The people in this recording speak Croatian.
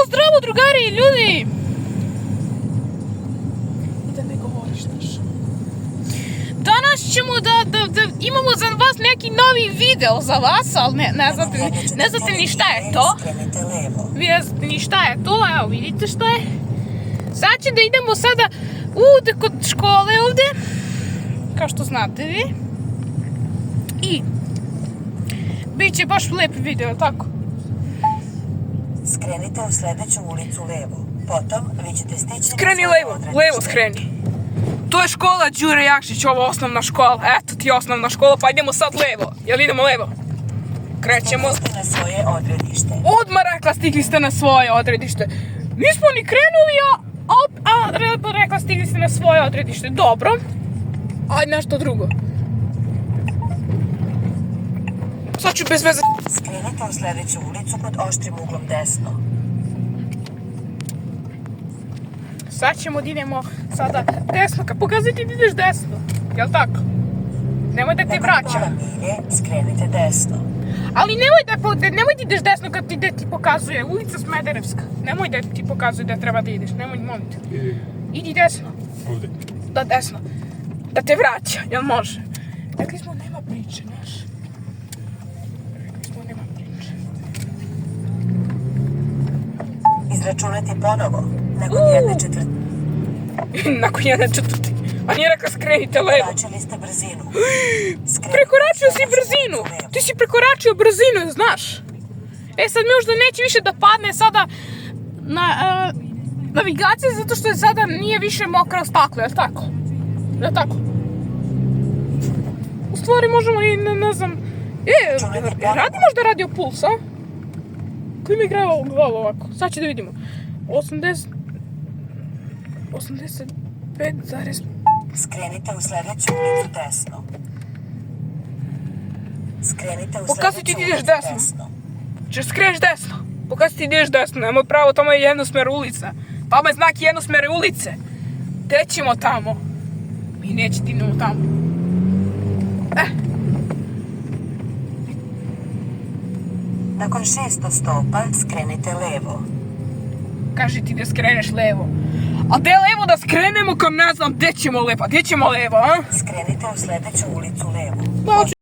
Zdravo drugari, ljudi! I da ne govoriš nešto. Danas ćemo da imamo za vas neki novi video za vas, ali ne znate ni šta je to. Vi ne znate ni šta je to, evo vidite šta je. Sad će da idemo sada kod škole ovdje, kao što znate vi. I bit će baš lijep video, tako? Skrenite u sljedeću ulicu levo. Potom vi ćete stići... Skreni levo skreni. To je škola Đure Jakšić, ovo osnovna škola. Eto ti osnovna škola, pa idemo sad levo. Jel idemo levo? Krećemo. Stigli ste na svoje odredište. Odmah rekla stigli ste na svoje odredište. Nismo ni krenuli, a rekla stigli ste na svoje odredište. Dobro. Ajde nešto drugo. Sad ću bez veze... Skrenite u sljedeću ulicu pod oštrim uglom desno. Sad ćemo da idemo sada desno. Pokazati da ideš desno. Jel tako? Nemoj da te vraća. Nakon pola milje skrenite desno. Ali nemoj da ideš desno kad ti pokazuje ulica Smederevska. Nemoj da ti pokazuje da treba da ideš. Nemoj, molim te. Idi desno. Ovdje. Da, desno. Da te vraća, jel može? Rekli smo nema priče, znaš. Rekli smo nema priče. Izračunati ponovo. Nakon jedne četvrtine. Nakon jedne četvrtine. A nije rekla skrenite levo. Prekoračili ste brzinu. Prekoračio si brzinu. Ti si prekoračio brzinu, znaš. Sad mi možda neće više da padne sada na navigacija zato što je sada nije više mokro staklo, jel tako? Jel tako? U stvari možemo i, ne znam... radi možda radio puls, a? Koji mi igra glavu ovako? Sad će da vidimo. 85,... Skrenite u sljedeću ulicu desno. Skrenite u Pokazi ti sljedeću ideš ulicu desno. desno. Češ skreš desno. Pokazi ti ideš desno, nemoj pravo, tamo je jednosmer ulica. Tamo je znak jednosmere ulice. Te ćemo tamo. Mi neće ti idemo tamo. Nakon 600 stopa skrenite levo. Kaži ti da skreneš levo. A gdje levo da skrenemo kad ne znam gdje ćemo levo? Gdje ćemo levo, a? Skrenite u sljedeću ulicu levo. Pa